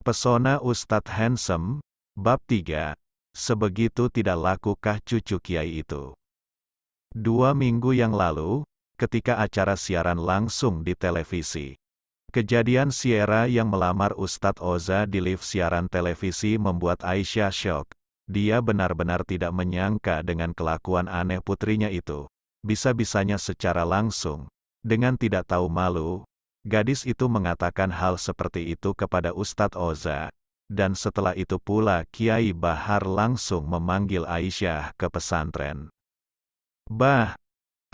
Pesona Ustadz Handsome, Bab 3, Sebegitu tidak lakukah cucu Kiai itu? 2 minggu yang lalu, ketika acara siaran langsung di televisi. Kejadian Sierra yang melamar Ustadz Oza di live siaran televisi membuat Aisyah syok. Dia benar-benar tidak menyangka dengan kelakuan aneh putrinya itu. Bisa-bisanya secara langsung, dengan tidak tahu malu, gadis itu mengatakan hal seperti itu kepada Ustadz Oza. Dan setelah itu pula Kiai Bahar langsung memanggil Aisyah ke pesantren.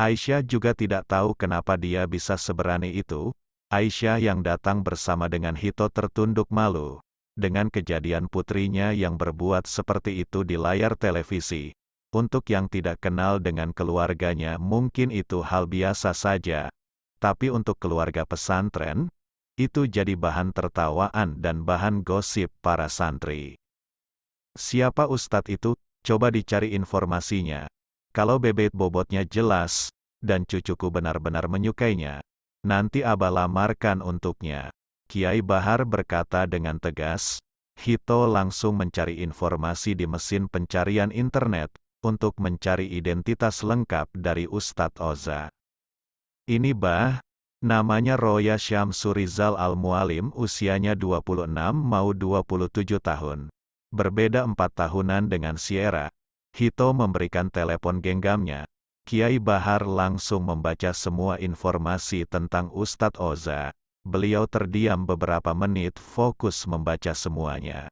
Aisyah juga tidak tahu kenapa dia bisa seberani itu. Aisyah yang datang bersama dengan Hito tertunduk malu, dengan kejadian putrinya yang berbuat seperti itu di layar televisi. Untuk yang tidak kenal dengan keluarganya mungkin itu hal biasa saja. Tapi untuk keluarga pesantren, itu jadi bahan tertawaan dan bahan gosip para santri. Siapa ustadz itu? Coba dicari informasinya. Kalau bebet bobotnya jelas, dan cucuku benar-benar menyukainya, nanti Abah lamarkan untuknya. Kiai Bahar berkata dengan tegas. Hito langsung mencari informasi di mesin pencarian internet, untuk mencari identitas lengkap dari Ustadz Oza. Ini namanya Roya Syamsurizal Al-Mualim, usianya 26 mau 27 tahun. Berbeda 4 tahunan dengan Sierra. Hito memberikan telepon genggamnya. Kiai Bahar langsung membaca semua informasi tentang Ustadz Oza. Beliau terdiam beberapa menit fokus membaca semuanya.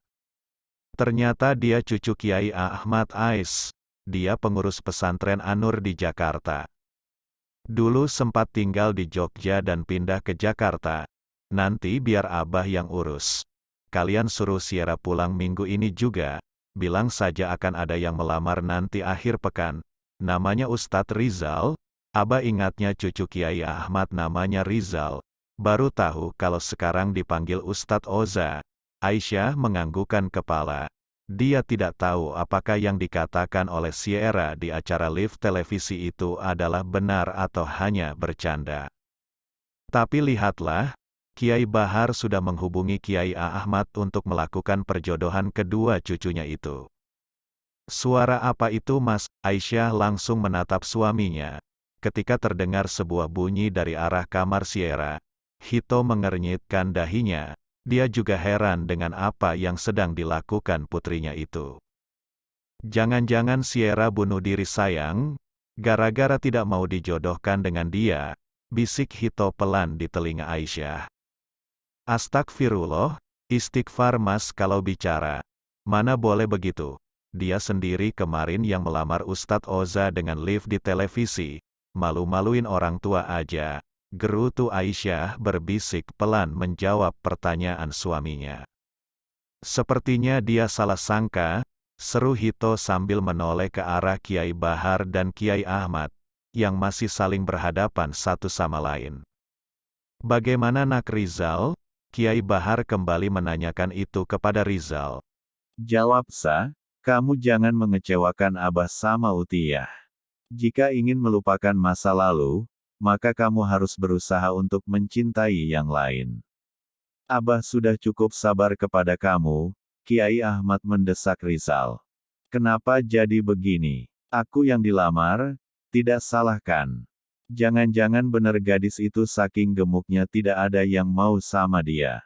Ternyata dia cucu Kiai Ahmad Ais. Dia pengurus pesantren An-Nur di Jakarta. Dulu sempat tinggal di Jogja dan pindah ke Jakarta. Nanti biar Abah yang urus. Kalian suruh Sierra pulang minggu ini juga. Bilang saja akan ada yang melamar nanti akhir pekan. Namanya Ustadz Rizal. Abah ingatnya cucu Kiai Ahmad namanya Rizal. Baru tahu kalau sekarang dipanggil Ustadz Oza. Aisyah menganggukkan kepala. Dia tidak tahu apakah yang dikatakan oleh Sierra di acara live televisi itu adalah benar atau hanya bercanda. Tapi lihatlah, Kiai Bahar sudah menghubungi Kiai Ahmad untuk melakukan perjodohan kedua cucunya itu. Suara apa itu, Mas? Aisyah langsung menatap suaminya. Ketika terdengar sebuah bunyi dari arah kamar Sierra, Hito mengernyitkan dahinya. Dia juga heran dengan apa yang sedang dilakukan putrinya itu. Jangan-jangan Sierra bunuh diri sayang, gara-gara tidak mau dijodohkan dengan dia, bisik Hito pelan di telinga Aisyah. Astagfirullah, istighfar Mas kalau bicara. Mana boleh begitu. Dia sendiri kemarin yang melamar Ustadz Oza dengan live di televisi, malu-maluin orang tua aja. Gerutu Aisyah berbisik pelan menjawab pertanyaan suaminya. Sepertinya dia salah sangka, seru Hito sambil menoleh ke arah Kiai Bahar dan Kiai Ahmad, yang masih saling berhadapan satu sama lain. Bagaimana nak Rizal? Kiai Bahar kembali menanyakan itu kepada Rizal. Jawab Sa, kamu jangan mengecewakan Abah sama Utiyah. Jika ingin melupakan masa lalu, maka kamu harus berusaha untuk mencintai yang lain. Abah sudah cukup sabar kepada kamu, Kiai Ahmad mendesak Rizal. Kenapa jadi begini? Aku yang dilamar, tidak salah kan? Jangan-jangan benar gadis itu saking gemuknya tidak ada yang mau sama dia.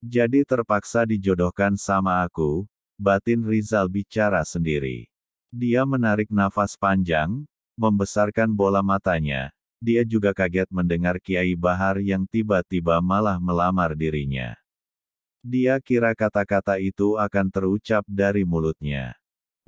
Jadi terpaksa dijodohkan sama aku, batin Rizal bicara sendiri. Dia menarik nafas panjang, membesarkan bola matanya. Dia juga kaget mendengar Kiai Bahar yang tiba-tiba malah melamar dirinya. Dia kira kata-kata itu akan terucap dari mulutnya.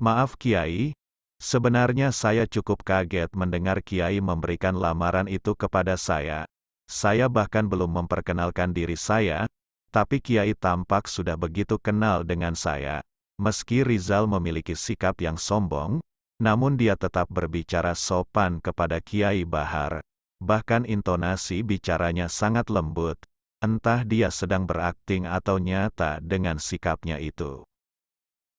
Maaf Kiai, sebenarnya saya cukup kaget mendengar Kiai memberikan lamaran itu kepada saya. Saya bahkan belum memperkenalkan diri saya, tapi Kiai tampak sudah begitu kenal dengan saya. Meski Rizal memiliki sikap yang sombong, namun dia tetap berbicara sopan kepada Kiai Bahar. Bahkan intonasi bicaranya sangat lembut. Entah dia sedang berakting atau nyata dengan sikapnya itu.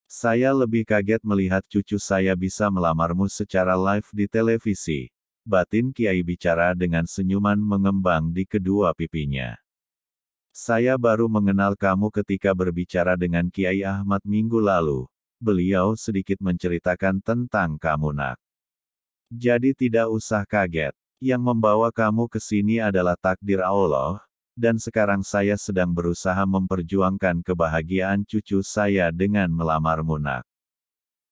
Saya lebih kaget melihat cucu saya bisa melamarmu secara live di televisi. Batin Kiai bicara dengan senyuman mengembang di kedua pipinya. Saya baru mengenal kamu ketika berbicara dengan Kiai Ahmad minggu lalu. Beliau sedikit menceritakan tentang kamu nak. Jadi tidak usah kaget. Yang membawa kamu ke sini adalah takdir Allah, dan sekarang saya sedang berusaha memperjuangkan kebahagiaan cucu saya dengan melamarmu nak.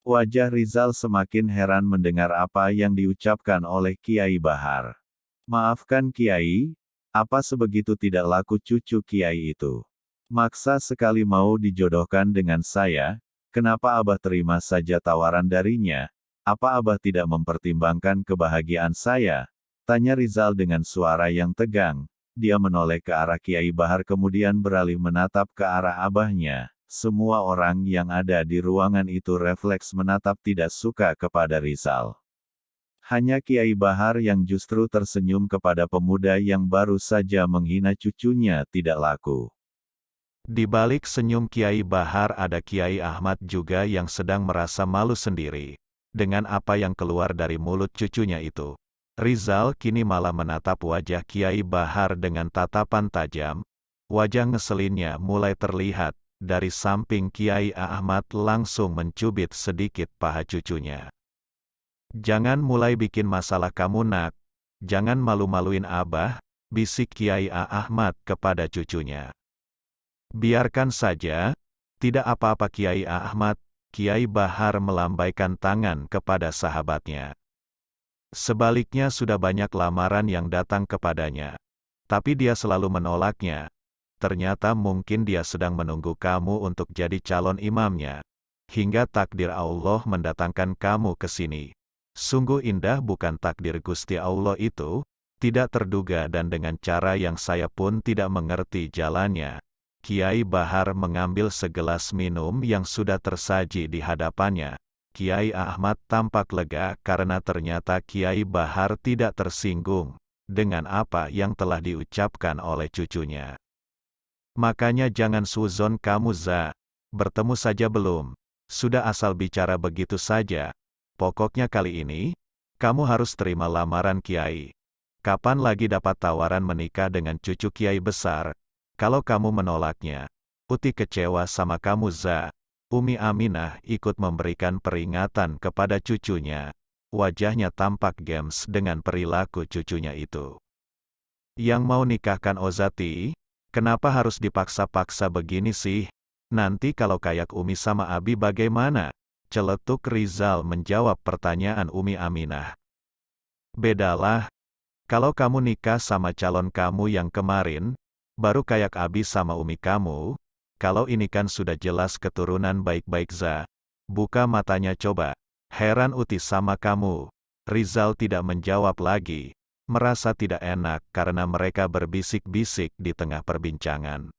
Wajah Rizal semakin heran mendengar apa yang diucapkan oleh Kiai Bahar. Maafkan Kiai, apa sebegitu tidak laku cucu Kiai itu? Maksa sekali mau dijodohkan dengan saya, kenapa Abah terima saja tawaran darinya? Apa Abah tidak mempertimbangkan kebahagiaan saya? Tanya Rizal dengan suara yang tegang. Dia menoleh ke arah Kiai Bahar kemudian beralih menatap ke arah abahnya. Semua orang yang ada di ruangan itu refleks menatap tidak suka kepada Rizal. Hanya Kiai Bahar yang justru tersenyum kepada pemuda yang baru saja menghina cucunya tidak laku. Di balik senyum Kiai Bahar ada Kiai Ahmad juga yang sedang merasa malu sendiri dengan apa yang keluar dari mulut cucunya itu. Rizal kini malah menatap wajah Kiai Bahar dengan tatapan tajam. Wajah ngeselinnya mulai terlihat. Dari samping Kiai Ahmad langsung mencubit sedikit paha cucunya. Jangan mulai bikin masalah kamu nak. Jangan malu-maluin Abah, bisik Kiai Ahmad kepada cucunya. Biarkan saja, tidak apa-apa Kiai Ahmad. Kiai Bahar melambaikan tangan kepada sahabatnya. Sebaliknya sudah banyak lamaran yang datang kepadanya. Tapi dia selalu menolaknya. Ternyata mungkin dia sedang menunggu kamu untuk jadi calon imamnya. Hingga takdir Allah mendatangkan kamu ke sini. Sungguh indah bukan takdir Gusti Allah itu? Tidak terduga dan dengan cara yang saya pun tidak mengerti jalannya. Kiai Bahar mengambil segelas minum yang sudah tersaji di hadapannya. Kiai Ahmad tampak lega karena ternyata Kiai Bahar tidak tersinggung dengan apa yang telah diucapkan oleh cucunya. Makanya jangan suzon kamu Za. Bertemu saja belum? Sudah asal bicara begitu saja. Pokoknya kali ini, kamu harus terima lamaran Kiai. Kapan lagi dapat tawaran menikah dengan cucu Kiai besar? Kalau kamu menolaknya, Uti kecewa sama kamu Za. Umi Aminah ikut memberikan peringatan kepada cucunya. Wajahnya tampak gemes dengan perilaku cucunya itu. Yang mau nikahkan Ozati? Kenapa harus dipaksa-paksa begini sih? Nanti kalau kayak Umi sama Abi bagaimana? Celetuk Rizal menjawab pertanyaan Umi Aminah. Bedalah. Kalau kamu nikah sama calon kamu yang kemarin, baru kayak Abi sama Umi kamu. Kalau ini kan sudah jelas keturunan baik-baik Za. Buka matanya coba. Heran Uti sama kamu. Rizal tidak menjawab lagi. Merasa tidak enak karena mereka berbisik-bisik di tengah perbincangan.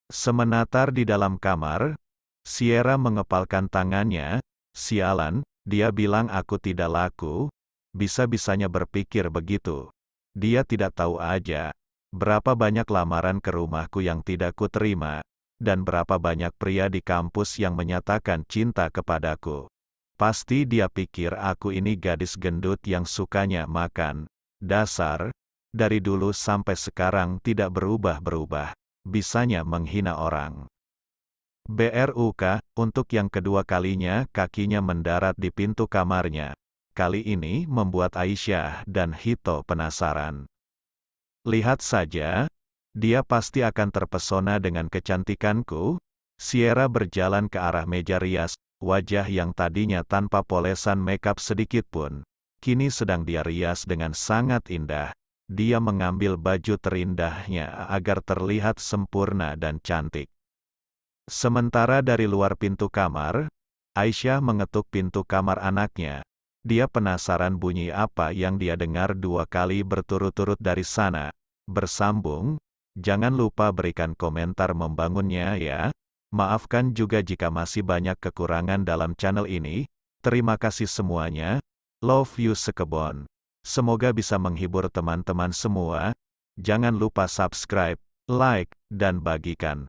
Semenatar di dalam kamar, Sierra mengepalkan tangannya. Sialan, dia bilang aku tidak laku. Bisa-bisanya berpikir begitu. Dia tidak tahu aja berapa banyak lamaran ke rumahku yang tidak kuterima, dan berapa banyak pria di kampus yang menyatakan cinta kepadaku. Pasti dia pikir aku ini gadis gendut yang sukanya makan. Dasar, dari dulu sampai sekarang tidak berubah-berubah, bisanya menghina orang. BRUK, untuk yang kedua kalinya kakinya mendarat di pintu kamarnya. Kali ini membuat Aisyah dan Hito penasaran. Lihat saja, dia pasti akan terpesona dengan kecantikanku. Sierra berjalan ke arah meja rias, wajah yang tadinya tanpa polesan makeup sedikit pun. Kini sedang dia rias dengan sangat indah. Dia mengambil baju terindahnya agar terlihat sempurna dan cantik. Sementara dari luar pintu kamar, Aisyah mengetuk pintu kamar anaknya. Dia penasaran bunyi apa yang dia dengar 2 kali berturut-turut dari sana. Bersambung, jangan lupa berikan komentar membangunnya ya. Maafkan juga jika masih banyak kekurangan dalam channel ini. Terima kasih semuanya. Love you sekebon. Semoga bisa menghibur teman-teman semua. Jangan lupa subscribe, like, dan bagikan.